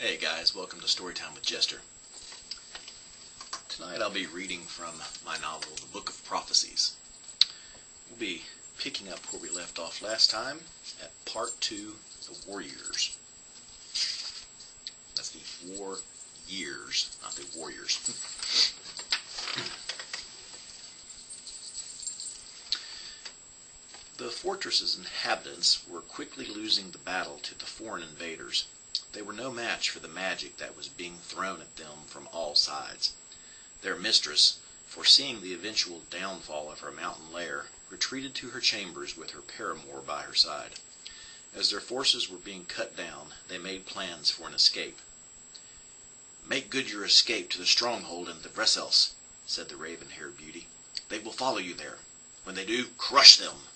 Hey guys, welcome to Storytime with Jester. Tonight I'll be reading from my novel, The Book of Prophecies. We'll be picking up where we left off last time at Part 2, The War Years. That's the War Years, not the Warriors. The fortress's inhabitants were quickly losing the battle to the foreign invaders. They were no match for the magic that was being thrown at them from all sides. Their mistress, foreseeing the eventual downfall of her mountain lair, retreated to her chambers with her paramour by her side. As their forces were being cut down, they made plans for an escape. "Make good your escape to the stronghold in the Vresels," said the raven-haired beauty. "They will follow you there. When they do, crush them."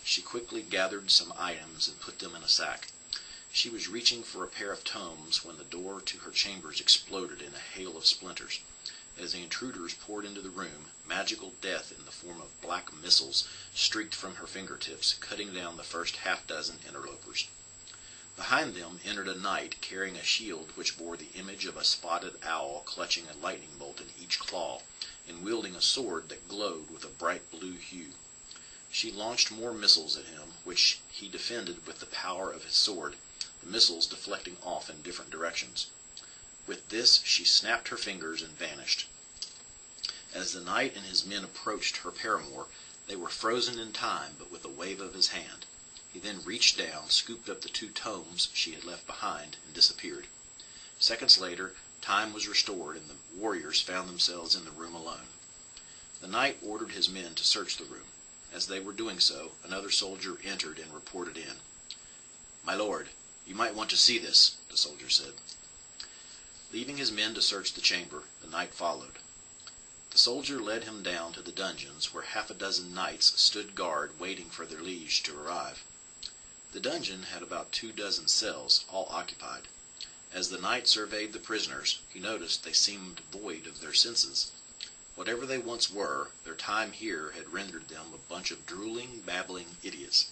She quickly gathered some items and put them in a sack. She was reaching for a pair of tomes when the door to her chambers exploded in a hail of splinters. As the intruders poured into the room, magical death in the form of black missiles streaked from her fingertips, cutting down the first half-dozen interlopers. Behind them entered a knight carrying a shield which bore the image of a spotted owl clutching a lightning bolt in each claw, and wielding a sword that glowed with a bright blue hue. She launched more missiles at him, which he defended with the power of his sword, the missiles deflecting off in different directions. With this she snapped her fingers and vanished. As the knight and his men approached her paramour, they were frozen in time but with a wave of his hand. He then reached down, scooped up the 2 tomes she had left behind, and disappeared. Seconds later, time was restored, and the warriors found themselves in the room alone. The knight ordered his men to search the room. As they were doing so, another soldier entered and reported in. "My lord, you might want to see this," the soldier said. Leaving his men to search the chamber, the knight followed. The soldier led him down to the dungeons where half a dozen knights stood guard waiting for their liege to arrive. The dungeon had about 24 cells, all occupied. As the knight surveyed the prisoners, he noticed they seemed void of their senses. Whatever they once were, their time here had rendered them a bunch of drooling, babbling idiots.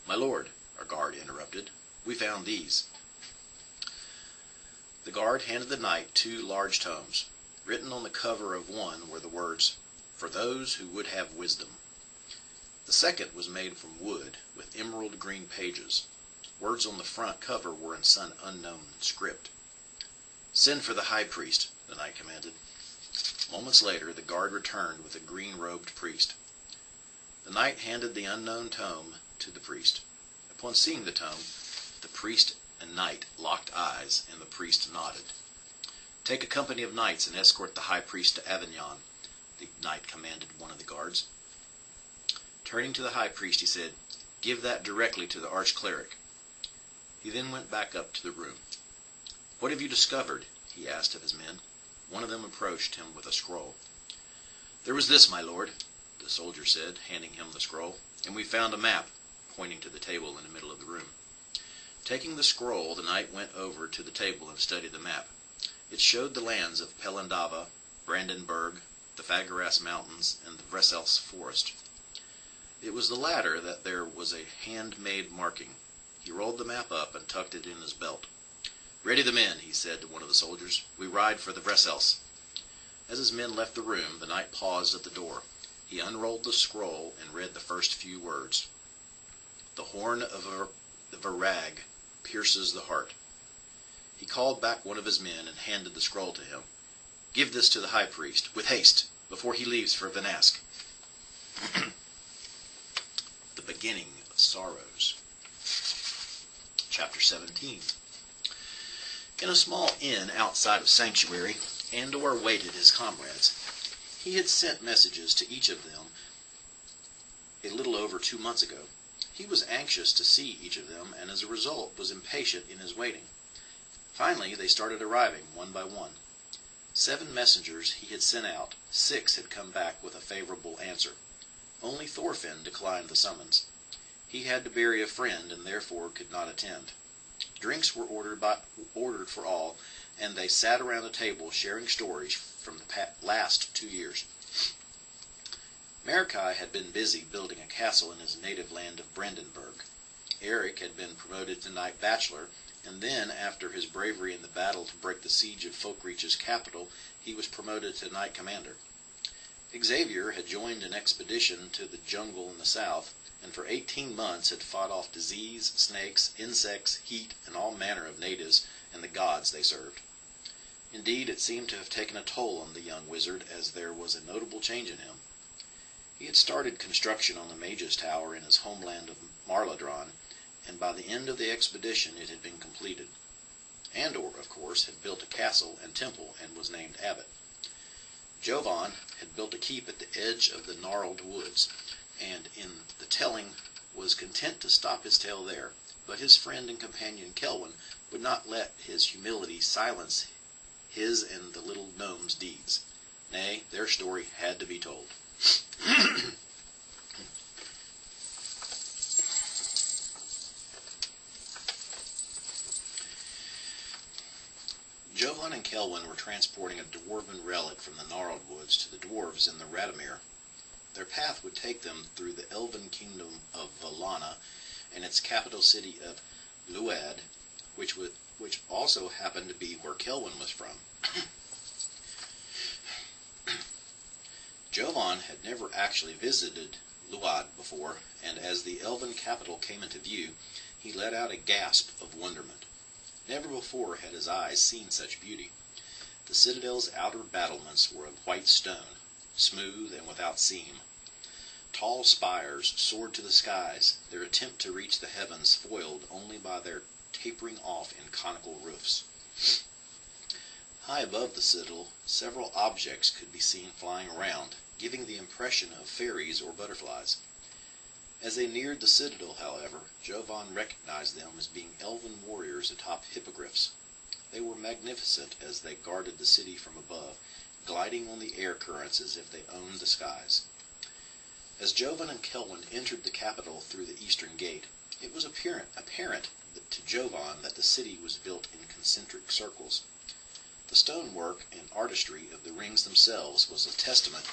"My lord," a guard interrupted, "we found these." The guard handed the knight 2 large tomes. Written on the cover of one were the words, "For those who would have wisdom." The second was made from wood, with emerald green pages. Words on the front cover were in some unknown script. "Send for the high priest," the knight commanded. Moments later, the guard returned with a green-robed priest. The knight handed the unknown tome to the priest. Upon seeing the tome, the priest and knight locked eyes, and the priest nodded. "Take a company of knights and escort the high priest to Avignon," the knight commanded one of the guards. Turning to the high priest, he said, "Give that directly to the arch-cleric." He then went back up to the room. "What have you discovered?" he asked of his men. One of them approached him with a scroll. "There was this, my lord," the soldier said, handing him the scroll, "and we found a map," pointing to the table in the middle of the room. Taking the scroll, the knight went over to the table and studied the map. It showed the lands of Pelendava, Brandenburg, the Fagaras Mountains, and the Vresels Forest. It was the latter that there was a hand-made marking. He rolled the map up and tucked it in his belt. "Ready the men," he said to one of the soldiers. "We ride for the Vresels." As his men left the room, the knight paused at the door. He unrolled the scroll and read the first few words. "The horn of the Varag pierces the heart." He called back one of his men and handed the scroll to him. "Give this to the high priest, with haste, before he leaves for Vinask." The Beginning of Sorrows. Chapter 17. In a small inn outside of Sanctuary, Andor waited his comrades. He had sent messages to each of them a little over 2 months ago. He was anxious to see each of them, and as a result was impatient in his waiting. Finally they started arriving one by one. 7 messengers he had sent out, 6 had come back with a favorable answer. Only Thorfinn declined the summons. He had to bury a friend and therefore could not attend. Drinks were ordered for all, and they sat around a table sharing stories from the last 2 years. Marikai had been busy building a castle in his native land of Brandenburg. Eric had been promoted to Knight Bachelor, and then, after his bravery in the battle to break the siege of Folkreach's capital, he was promoted to Knight Commander. Xavier had joined an expedition to the jungle in the south, and for 18 months had fought off disease, snakes, insects, heat, and all manner of natives and the gods they served. Indeed, it seemed to have taken a toll on the young wizard, as there was a notable change in him. He had started construction on the Mage's Tower in his homeland of Marladron, and by the end of the expedition it had been completed. Andor, of course, had built a castle and temple and was named abbot. Jovan had built a keep at the edge of the gnarled woods, and in the telling was content to stop his tale there, but his friend and companion Kelwyn would not let his humility silence his and the little gnome's deeds. Nay, their story had to be told. Jovan and Kelwyn were transporting a dwarven relic from the gnarled woods to the dwarves in the Radomir. Their path would take them through the elven kingdom of Valana and its capital city of Luad, which also happened to be where Kelwyn was from. Jovan had never actually visited Luad before, and as the elven capital came into view, he let out a gasp of wonderment. Never before had his eyes seen such beauty. The citadel's outer battlements were of white stone, smooth and without seam. Tall spires soared to the skies, their attempt to reach the heavens foiled only by their tapering off in conical roofs. High above the citadel, several objects could be seen flying around, giving the impression of fairies or butterflies. As they neared the citadel, however, Jovan recognized them as being elven warriors atop hippogriffs. They were magnificent as they guarded the city from above, gliding on the air currents as if they owned the skies. As Jovan and Kelwyn entered the capital through the eastern gate, it was apparent to Jovan that the city was built in concentric circles. The stonework and artistry of the rings themselves was a testament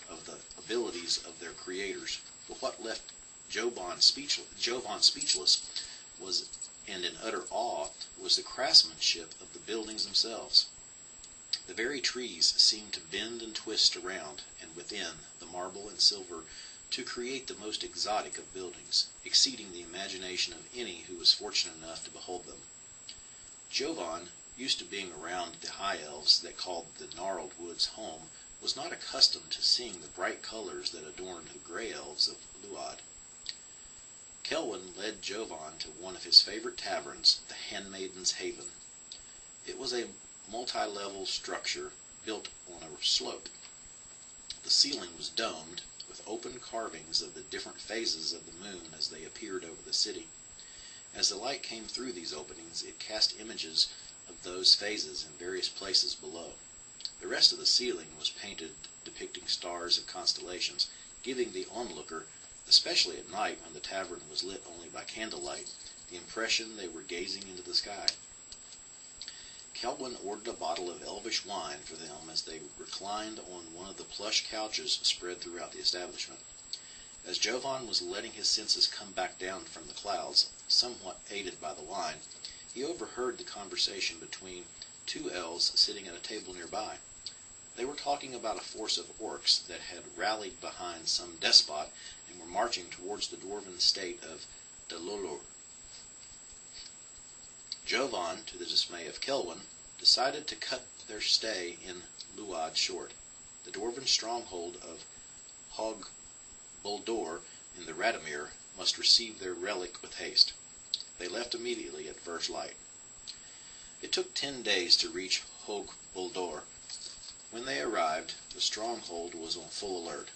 of the abilities of their creators, but what left Jovan speechless and in utter awe was the craftsmanship of the buildings themselves. The very trees seemed to bend and twist around and within the marble and silver to create the most exotic of buildings, exceeding the imagination of any who was fortunate enough to behold them. Jovan, used to being around the high elves that called the gnarled woods home, was not accustomed to seeing the bright colors that adorned the gray elves of Luad. Kelwyn led Jovan to one of his favorite taverns, the Handmaiden's Haven. It was a multi-level structure built on a slope. The ceiling was domed, with open carvings of the different phases of the moon as they appeared over the city. As the light came through these openings, it cast images of those phases in various places below. The rest of the ceiling was painted depicting stars and constellations, giving the onlooker, especially at night when the tavern was lit only by candlelight, the impression they were gazing into the sky. Kelwyn ordered a bottle of elvish wine for them as they reclined on one of the plush couches spread throughout the establishment. As Jovan was letting his senses come back down from the clouds, somewhat aided by the wine, he overheard the conversation between two elves sitting at a table nearby. They were talking about a force of orcs that had rallied behind some despot and were marching towards the dwarven state of Dalolor. Jovan, to the dismay of Kelwyn, decided to cut their stay in Luad short. The dwarven stronghold of Hog Buldor in the Radomir must receive their relic with haste. They left immediately at first light. It took 10 days to reach Hog Buldor. When they arrived, the stronghold was on full alert.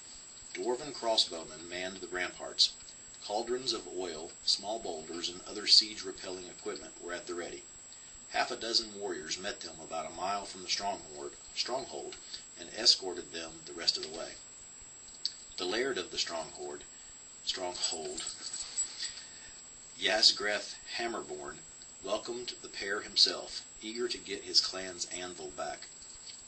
Dwarven crossbowmen manned the ramparts. Cauldrons of oil, small boulders, and other siege-repelling equipment were at the ready. Half a dozen warriors met them about a mile from the stronghold and escorted them the rest of the way. The laird of the stronghold, Yasgreth Hammerborn, welcomed the pair himself, eager to get his clan's anvil back.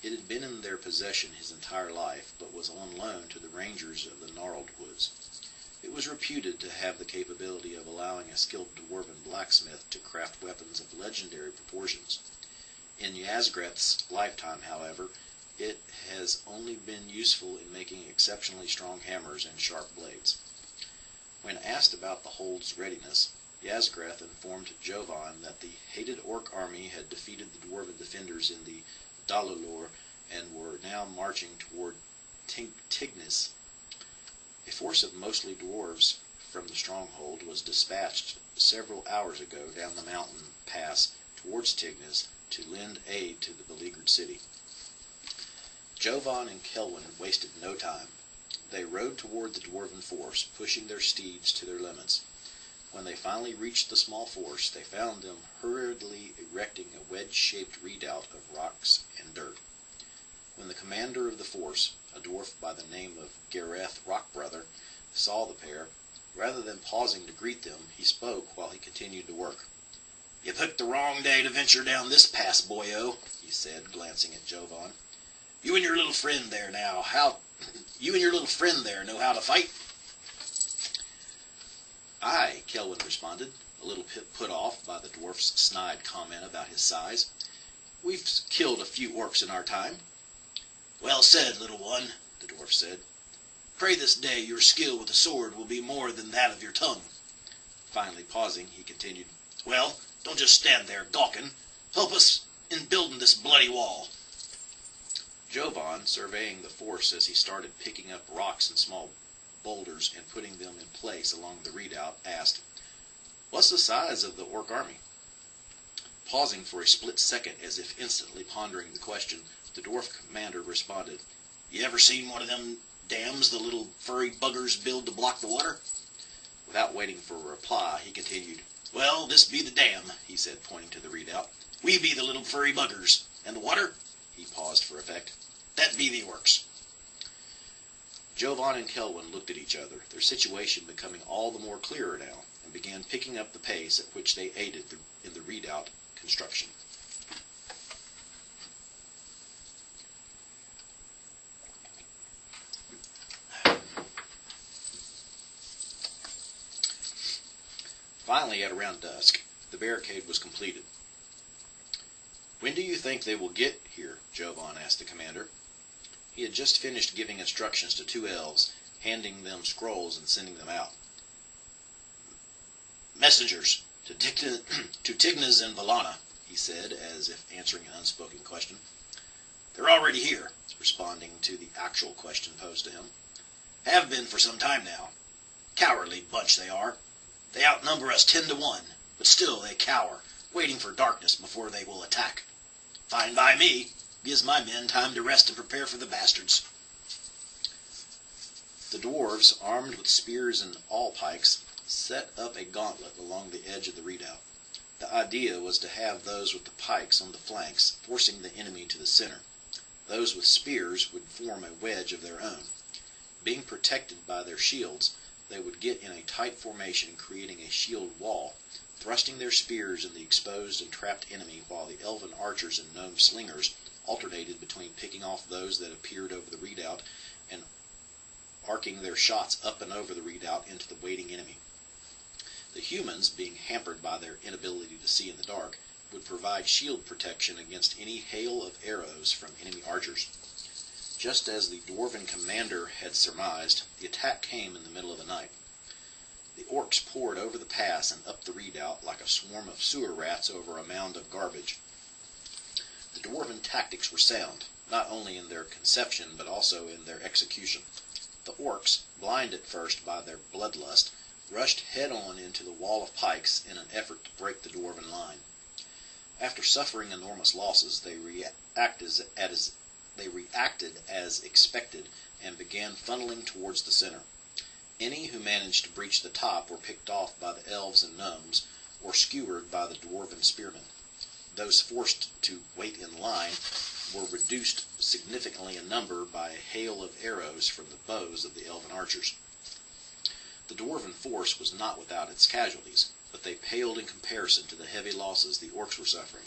It had been in their possession his entire life, but was on loan to the rangers of the gnarled woods. It was was reputed to have the capability of allowing a skilled dwarven blacksmith to craft weapons of legendary proportions. In Yazgreth's lifetime, however, it has only been useful in making exceptionally strong hammers and sharp blades. When asked about the hold's readiness, Yazgreth informed Jovan that the hated orc army had defeated the dwarven defenders in the Dalulor and were now marching toward Tignis. A force of mostly dwarves from the stronghold was dispatched several hours ago down the mountain pass towards Tignis to lend aid to the beleaguered city. Jovan and Kelwyn wasted no time. They rode toward the dwarven force, pushing their steeds to their limits. When they finally reached the small force, they found them hurriedly erecting a wedge-shaped redoubt of rocks and dirt. When the commander of the force, a dwarf by the name of Gareth Rockbrother, saw the pair, rather than pausing to greet them, he spoke while he continued to work. "You picked the wrong day to venture down this pass, boyo," he said, glancing at Jovan. You and your little friend there know how to fight?" "Aye," Kelwyn responded, a little put off by the dwarf's snide comment about his size. "We've killed a few orcs in our time." "Well said, little one," the dwarf said. "Pray this day your skill with the sword will be more than that of your tongue." Finally pausing, he continued, "Well, don't just stand there gawking. Help us in building this bloody wall." Jovan, surveying the force as he started picking up rocks and small boulders and putting them in place along the redoubt, asked, "What's the size of the orc army?" Pausing for a split second as if instantly pondering the question, the dwarf commander responded, "You ever seen one of them dams the little furry buggers build to block the water?" Without waiting for a reply, he continued, "Well, this be the dam," he said, pointing to the redoubt. "We be the little furry buggers. And the water," he paused for effect, "that be the orcs." Jovan and Kelwyn looked at each other, their situation becoming all the more clearer now, and began picking up the pace at which they aided in the redoubt construction. Finally, at around dusk, the barricade was completed. "When do you think they will get here?" Jovan asked the commander. He had just finished giving instructions to two elves, handing them scrolls and sending them out. "Messengers to Tignes and Valana," he said, as if answering an unspoken question. "They're already here," responding to the actual question posed to him. "Have been for some time now. Cowardly bunch they are. They outnumber us 10-1, but still they cower, waiting for darkness before they will attack. Fine by me. Gives my men time to rest and prepare for the bastards." The dwarves, armed with spears and awl-pikes, set up a gauntlet along the edge of the redoubt. The idea was to have those with the pikes on the flanks, forcing the enemy to the center. Those with spears would form a wedge of their own. Being protected by their shields, they would get in a tight formation, creating a shield wall, thrusting their spears in the exposed and trapped enemy, while the elven archers and gnome slingers alternated between picking off those that appeared over the redoubt and arcing their shots up and over the redoubt into the waiting enemy. The humans, being hampered by their inability to see in the dark, would provide shield protection against any hail of arrows from enemy archers. Just as the dwarven commander had surmised, the attack came in the middle of the night. The orcs poured over the pass and up the redoubt like a swarm of sewer rats over a mound of garbage. The dwarven tactics were sound, not only in their conception but also in their execution. The orcs, blind at first by their bloodlust, rushed head-on into the wall of pikes in an effort to break the dwarven line. After suffering enormous losses, they reacted as expected and began funneling towards the center. Any who managed to breach the top were picked off by the elves and gnomes, or skewered by the dwarven spearmen. Those forced to wait in line were reduced significantly in number by a hail of arrows from the bows of the elven archers. The dwarven force was not without its casualties, but they paled in comparison to the heavy losses the orcs were suffering.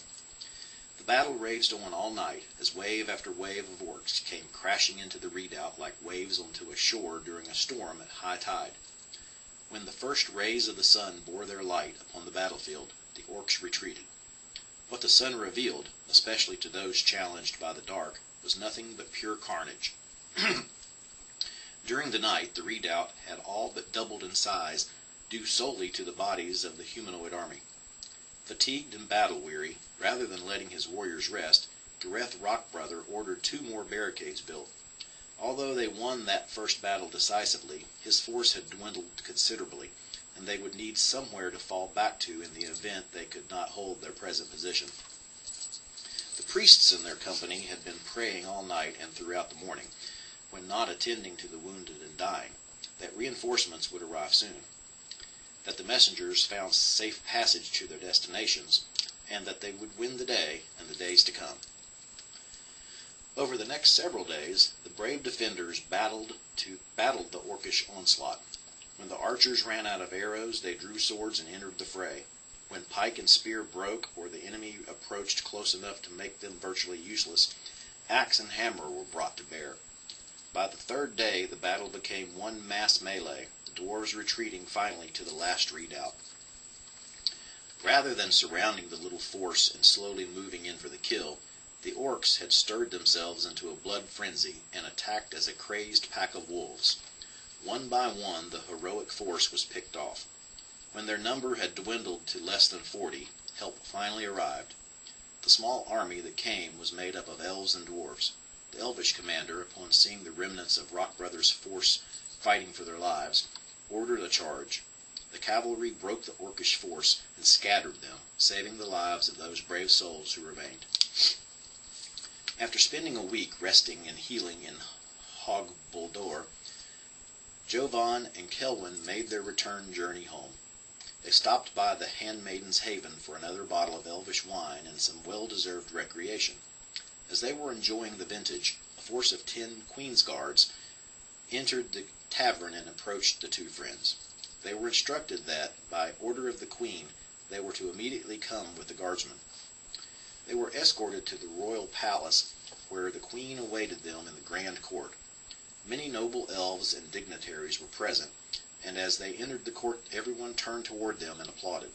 The battle raged on all night, as wave after wave of orcs came crashing into the redoubt like waves onto a shore during a storm at high tide. When the first rays of the sun bore their light upon the battlefield, the orcs retreated. What the sun revealed, especially to those challenged by the dark, was nothing but pure carnage. During the night, the redoubt had all but doubled in size, due solely to the bodies of the humanoid army. Fatigued and battle-weary, rather than letting his warriors rest, Gareth Rockbrother ordered 2 more barricades built. Although they won that first battle decisively, his force had dwindled considerably, and they would need somewhere to fall back to in the event they could not hold their present position. The priests in their company had been praying all night and throughout the morning, when not attending to the wounded and dying, that reinforcements would arrive soon, that the messengers found safe passage to their destinations, and that they would win the day and the days to come. Over the next several days, the brave defenders battled the orcish onslaught. When the archers ran out of arrows, they drew swords and entered the fray. When pike and spear broke, or the enemy approached close enough to make them virtually useless, axe and hammer were brought to bear. By the 3rd day, the battle became one mass melee, the dwarves retreating finally to the last redoubt. Rather than surrounding the little force and slowly moving in for the kill, the orcs had stirred themselves into a blood frenzy and attacked as a crazed pack of wolves. One by one, the heroic force was picked off. When their number had dwindled to less than 40, help finally arrived. The small army that came was made up of elves and dwarves. The elvish commander, upon seeing the remnants of Rockbrother's force fighting for their lives, ordered a charge. The cavalry broke the orcish force and scattered them, saving the lives of those brave souls who remained. After spending a week resting and healing in Hogbuldor, Jovan and Kelwyn made their return journey home. They stopped by the Handmaiden's Haven for another bottle of elvish wine and some well-deserved recreation. As they were enjoying the vintage, a force of 10 Queen's Guards entered the tavern and approached the 2 friends. They were instructed that, by order of the Queen, they were to immediately come with the guardsmen. They were escorted to the royal palace, where the Queen awaited them in the grand court. Many noble elves and dignitaries were present, and as they entered the court everyone turned toward them and applauded.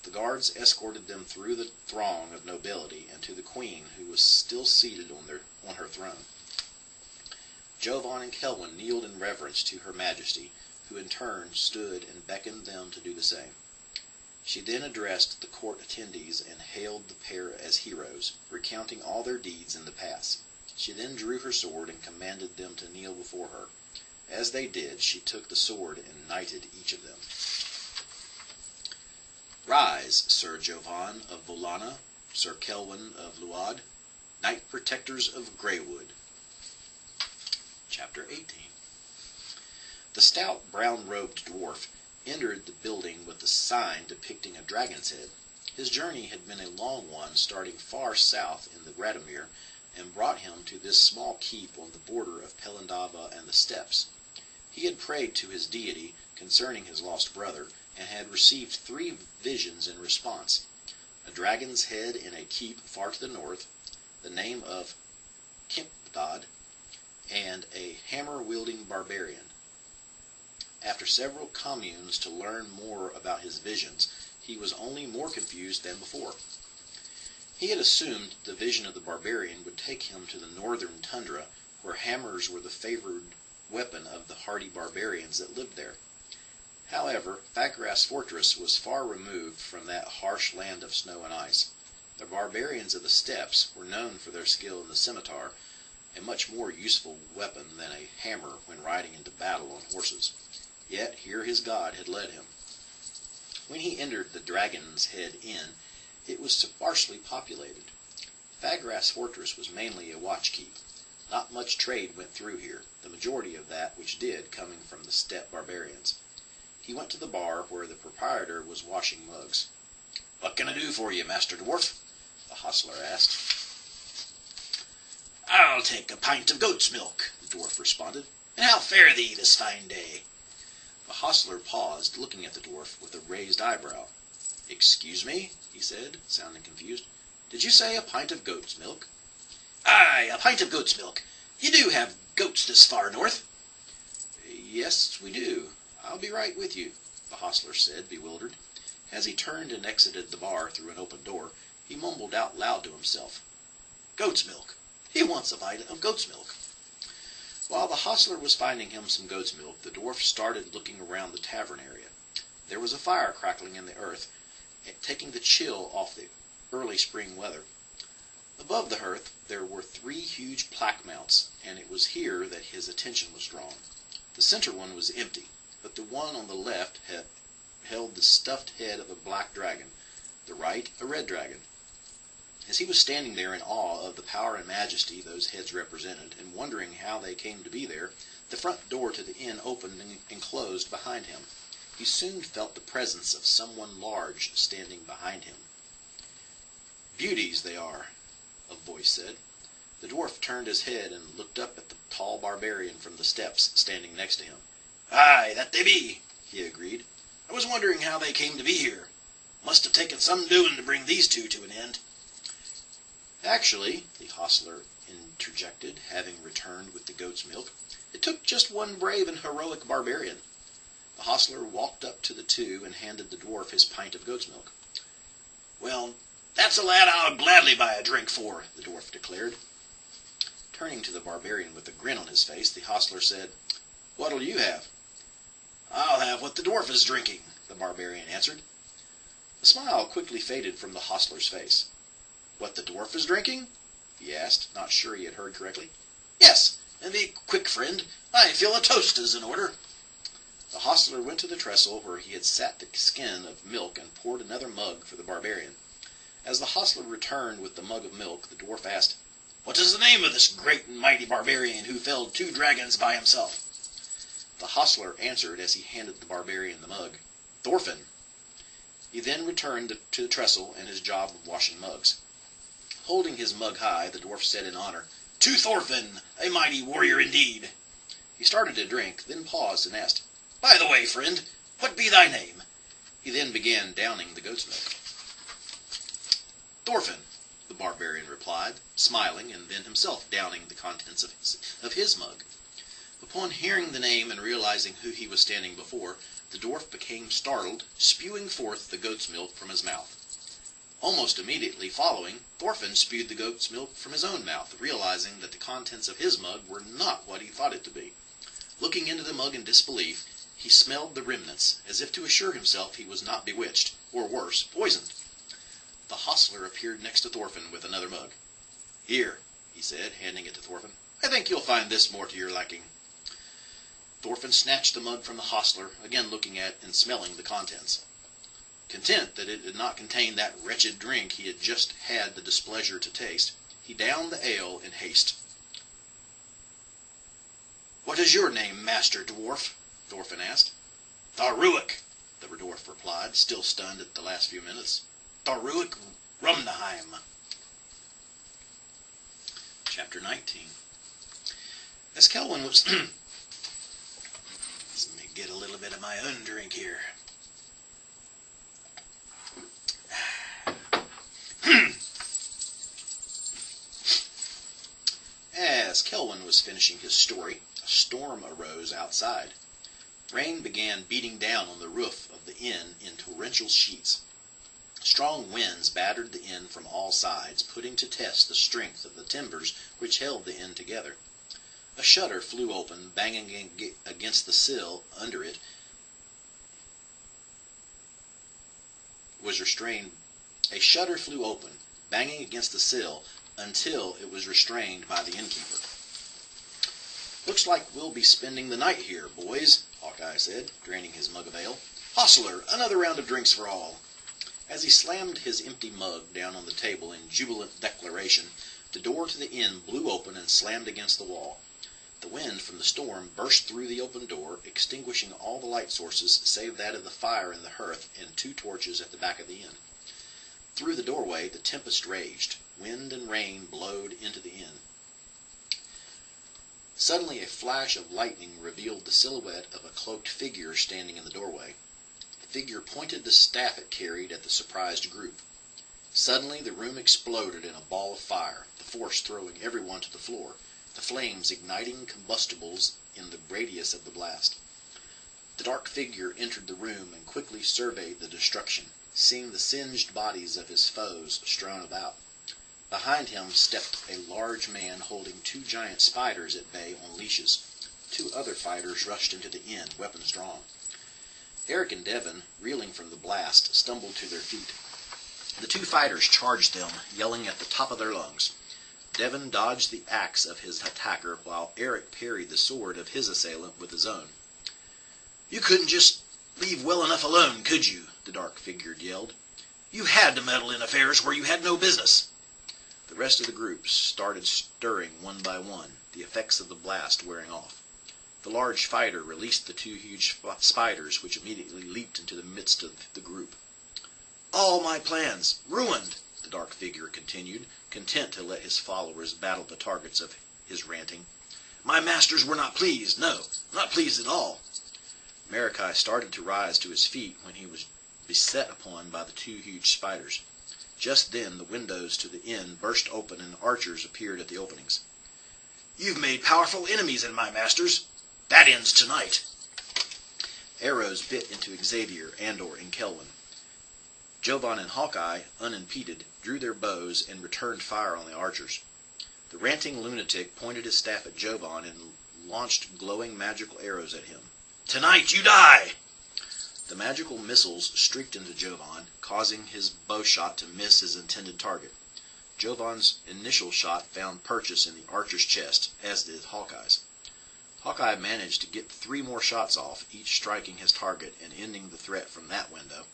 The guards escorted them through the throng of nobility and to the Queen, who was still seated on her throne. Jovan and Kelwyn kneeled in reverence to Her Majesty, who in turn stood and beckoned them to do the same. She then addressed the court attendees and hailed the pair as heroes, recounting all their deeds in the past. She then drew her sword and commanded them to kneel before her. As they did, she took the sword and knighted each of them. Rise, Sir Jovan of Volana, Sir Kelwyn of Luad, Knight Protectors of Greywood. Chapter 18. The stout, brown-robed dwarf entered the building with the sign depicting a dragon's head. His journey had been a long one, starting far south in the Radomir, and brought him to this small keep on the border of Pelindava and the steppes. He had prayed to his deity concerning his lost brother, and had received 3 visions in response: a dragon's head in a keep far to the north, the name of Kimpdad, and a hammer-wielding barbarian. After several communes to learn more about his visions, he was only more confused than before. He had assumed the vision of the barbarian would take him to the northern tundra, where hammers were the favored weapon of the hardy barbarians that lived there. However, Fagra's fortress was far removed from that harsh land of snow and ice. The barbarians of the steppes were known for their skill in the scimitar, a much more useful weapon than a hammer when riding into battle on horses. Yet here his god had led him. When he entered the Dragon's Head Inn, it was sparsely populated. Fagra's fortress was mainly a watch-keep. Not much trade went through here, the majority of that which did coming from the steppe barbarians. He went to the bar where the proprietor was washing mugs. "What can I do for you, Master Dwarf?" the hostler asked. "I'll take a pint of goat's milk," the dwarf responded. "And how fare thee this fine day?" The hostler paused, looking at the dwarf with a raised eyebrow. "Excuse me," he said, sounding confused. "Did you say a pint of goat's milk?" "Aye, a pint of goat's milk. You do have goats this far north?" "Yes, we do. "I'll be right with you," the hostler said, bewildered. As he turned and exited the bar through an open door, he mumbled out loud to himself, "Goat's milk! He wants a bite of goat's milk." While the hostler was finding him some goat's milk, the dwarf started looking around the tavern area. There was a fire crackling in the earth, taking the chill off the early spring weather. Above the hearth there were 3 huge plaque mounts, and it was here that his attention was drawn. The center one was empty, but the one on the left held the stuffed head of a black dragon, the right a red dragon. As he was standing there in awe of the power and majesty those heads represented, and wondering how they came to be there, the front door to the inn opened and closed behind him. He soon felt the presence of someone large standing behind him. "Beauties they are," a voice said. The dwarf turned his head and looked up at the tall barbarian from the steps standing next to him. "Aye, that they be," he agreed. "I was wondering how they came to be here. Must have taken some doing to bring these two to an end." "Actually," the hostler interjected, having returned with the goat's milk, "it took just one brave and heroic barbarian." The hostler walked up to the two and handed the dwarf his pint of goat's milk. "Well, that's a lad I'll gladly buy a drink for," the dwarf declared. Turning to the barbarian with a grin on his face, the hostler said, "What'll you have?" "I'll have what the dwarf is drinking," the barbarian answered. The smile quickly faded from the hostler's face. "What the dwarf is drinking?" he asked, not sure he had heard correctly. "Yes, and be quick, friend. I feel a toast is in order." The hostler went to the trestle where he had sat the skin of milk and poured another mug for the barbarian. As the hostler returned with the mug of milk, the dwarf asked, "What is the name of this great and mighty barbarian who felled 2 dragons by himself?" The hostler answered as he handed the barbarian the mug, "Thorfinn." He then returned to the trestle and his job of washing mugs. Holding his mug high, the dwarf said in honor, "To Thorfinn, a mighty warrior indeed." He started to drink, then paused and asked, "By the way, friend, what be thy name?" He then began downing the goat's milk. "Thorfinn," the barbarian replied, smiling, and then himself downing the contents of his mug. Upon hearing the name and realizing who he was standing before, the dwarf became startled, spewing forth the goat's milk from his mouth. Almost immediately following, Thorfinn spewed the goat's milk from his own mouth, realizing that the contents of his mug were not what he thought it to be. Looking into the mug in disbelief, he smelled the remnants, as if to assure himself he was not bewitched, or worse, poisoned. The hostler appeared next to Thorfinn with another mug. "Here," he said, handing it to Thorfinn. "I think you'll find this more to your liking." Thorfinn snatched the mug from the hostler, again looking at and smelling the contents. Content that it did not contain that wretched drink he had just had the displeasure to taste, he downed the ale in haste. "What is your name, Master Dwarf?" Thorfinn asked. "Tharuik," the dwarf replied, still stunned at the last few minutes. "Tharuik Rumnaheim." Chapter 19. As Kelwin was... Let me get a little bit of my own drink here. As Kelwin was finishing his story, a storm arose outside. Rain began beating down on the roof of the inn in torrential sheets. Strong winds battered the inn from all sides, putting to test the strength of the timbers which held the inn together. A shutter flew open, banging against the sill under it was restrained. A shutter flew open, banging against the sill, until it was restrained by the innkeeper. "Looks like we'll be spending the night here, boys," Hawkeye said, draining his mug of ale. "Hostler, another round of drinks for all." As he slammed his empty mug down on the table in jubilant declaration, the door to the inn blew open and slammed against the wall. The wind from the storm burst through the open door, extinguishing all the light sources save that of the fire in the hearth and 2 torches at the back of the inn. Through the doorway the tempest raged. Wind and rain blowed into the inn. Suddenly a flash of lightning revealed the silhouette of a cloaked figure standing in the doorway. The figure pointed the staff it carried at the surprised group. Suddenly the room exploded in a ball of fire, the force throwing everyone to the floor, the flames igniting combustibles in the radius of the blast. The dark figure entered the room and quickly surveyed the destruction, seeing the singed bodies of his foes strewn about. Behind him stepped a large man holding 2 giant spiders at bay on leashes. 2 other fighters rushed into the inn, weapons drawn. Eric and Devin, reeling from the blast, stumbled to their feet. The 2 fighters charged them, yelling at the top of their lungs. Devin dodged the axe of his attacker, while Eric parried the sword of his assailant with his own. "You couldn't just leave well enough alone, could you?" the dark figure yelled. "You had to meddle in affairs where you had no business." The rest of the group started stirring one by one, the effects of the blast wearing off. The large fighter released the 2 huge spiders, which immediately leaped into the midst of the group. "All my plans ruined," the dark figure continued, content to let his followers battle the targets of his ranting. "My masters were not pleased, no, not pleased at all." Marikai started to rise to his feet when he was beset upon by the 2 huge spiders. Just then the windows to the inn burst open and archers appeared at the openings. "You've made powerful enemies in my masters. That ends tonight." Arrows bit into Xavier, Andor, and Kelvin. Jovan and Hawkeye, unimpeded, drew their bows and returned fire on the archers. The ranting lunatic pointed his staff at Jovan and launched glowing magical arrows at him. "Tonight you die!" The magical missiles streaked into Jovan, causing his bow shot to miss his intended target. Jovan's initial shot found purchase in the archer's chest, as did Hawkeye's. Hawkeye managed to get 3 more shots off, each striking his target and ending the threat from that window.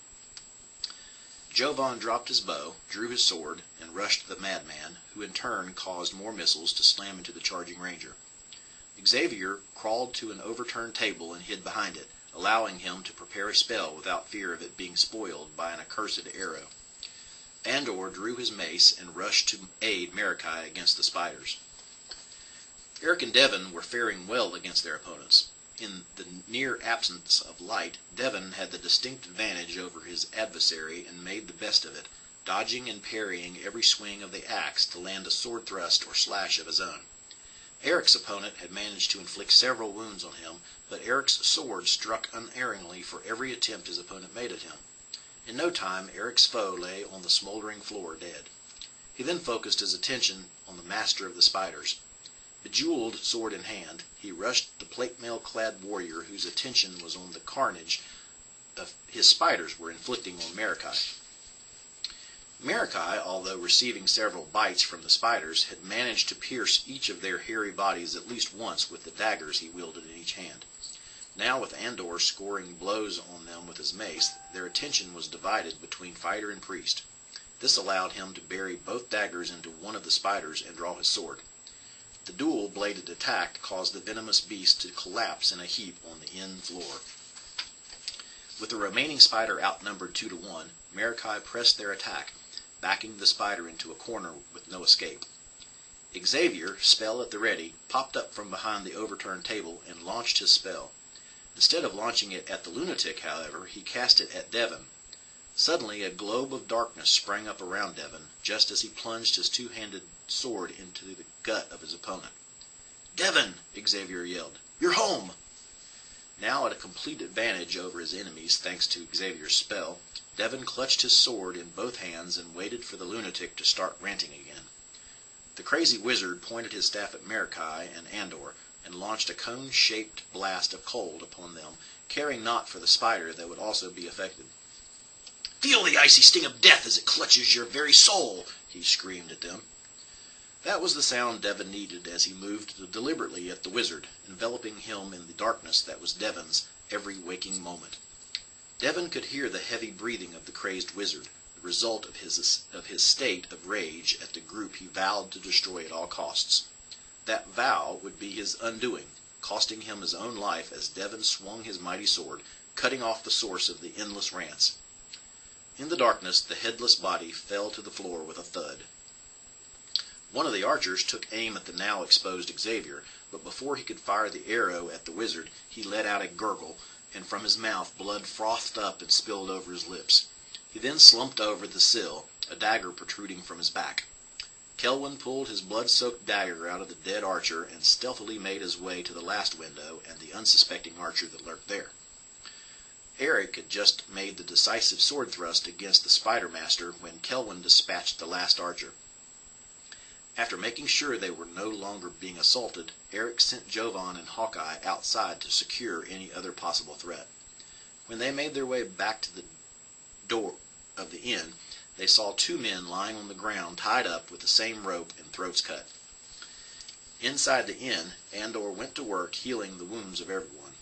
Jovan dropped his bow, drew his sword, and rushed the madman, who in turn caused more missiles to slam into the charging ranger. Xavier crawled to an overturned table and hid behind it, allowing him to prepare a spell without fear of it being spoiled by an accursed arrow. Andor drew his mace and rushed to aid Marikai against the spiders. Eric and Devin were faring well against their opponents. In the near absence of light, Devin had the distinct advantage over his adversary and made the best of it, dodging and parrying every swing of the axe to land a sword thrust or slash of his own. Eric's opponent had managed to inflict several wounds on him, but Eric's sword struck unerringly for every attempt his opponent made at him. In no time, Eric's foe lay on the smoldering floor dead. He then focused his attention on the master of the spiders. Bejeweled sword in hand, he rushed the plate mail-clad warrior whose attention was on the carnage his spiders were inflicting on Marikai. Marikai, although receiving several bites from the spiders, had managed to pierce each of their hairy bodies at least once with the daggers he wielded in each hand. Now, with Andor scoring blows on them with his mace, their attention was divided between fighter and priest. This allowed him to bury both daggers into one of the spiders and draw his sword. The dual-bladed attack caused the venomous beast to collapse in a heap on the inn floor. With the remaining spider outnumbered 2 to 1, Marikai pressed their attack, backing the spider into a corner with no escape. Xavier, spell at the ready, popped up from behind the overturned table and launched his spell. Instead of launching it at the lunatic, however, he cast it at Devin. Suddenly a globe of darkness sprang up around Devin, just as he plunged his 2-handed sword into the gut of his opponent. "Devin!" Xavier yelled. "You're home!" Now at a complete advantage over his enemies, thanks to Xavier's spell, Devin clutched his sword in both hands and waited for the lunatic to start ranting again. The crazy wizard pointed his staff at Marikai and Andor, and launched a cone-shaped blast of cold upon them, caring not for the spider that would also be affected. "Feel the icy sting of death as it clutches your very soul!" he screamed at them. That was the sound Devin needed as he moved deliberately at the wizard, enveloping him in the darkness that was Devin's every waking moment. Devin could hear the heavy breathing of the crazed wizard, the result of his state of rage at the group he vowed to destroy at all costs. That vow would be his undoing, costing him his own life as Devin swung his mighty sword, cutting off the source of the endless rants. In the darkness, the headless body fell to the floor with a thud. One of the archers took aim at the now exposed Xavier, but before he could fire the arrow at the wizard, he let out a gurgle, and from his mouth blood frothed up and spilled over his lips. He then slumped over the sill, a dagger protruding from his back. Kelvin pulled his blood-soaked dagger out of the dead archer and stealthily made his way to the last window and the unsuspecting archer that lurked there. Eric had just made the decisive sword thrust against the Spider Master when Kelwin dispatched the last archer. After making sure they were no longer being assaulted, Eric sent Jovan and Hawkeye outside to secure any other possible threat. When they made their way back to the door of the inn, they saw two men lying on the ground tied up with the same rope and throats cut. Inside the inn, Andor went to work healing the wounds of everyone.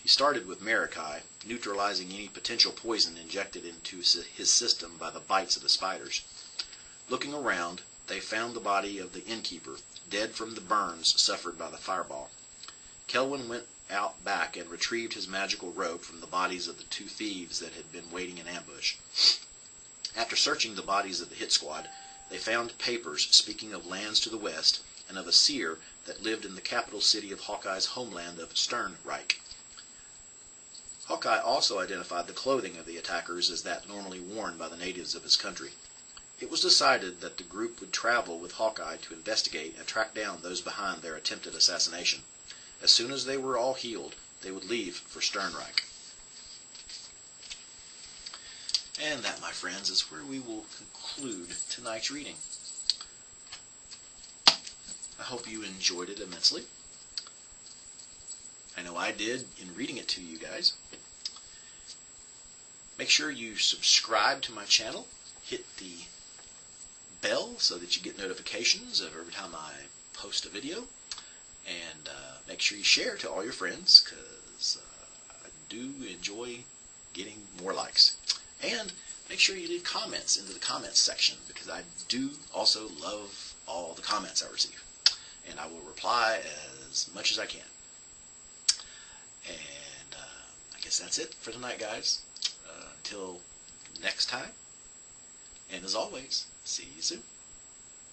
He started with Marikai, neutralizing any potential poison injected into his system by the bites of the spiders. Looking around, they found the body of the innkeeper, dead from the burns suffered by the fireball. Kelwin went out back and retrieved his magical rope from the bodies of the two thieves that had been waiting in ambush. After searching the bodies of the hit squad, they found papers speaking of lands to the west and of a seer that lived in the capital city of Hawkeye's homeland of Sternreich. Hawkeye also identified the clothing of the attackers as that normally worn by the natives of his country. It was decided that the group would travel with Hawkeye to investigate and track down those behind their attempted assassination. As soon as they were all healed, they would leave for Sternreich. And that, my friends, is where we will conclude tonight's reading. I hope you enjoyed it immensely. I know I did in reading it to you guys. Make sure you subscribe to my channel. Hit the bell so that you get notifications of every time I post a video. And make sure you share to all your friends, because I do enjoy getting more likes. And make sure you leave comments into the comments section, because I do also love all the comments I receive. And I will reply as much as I can. And I guess that's it for tonight, guys. Until next time. And as always, see you soon.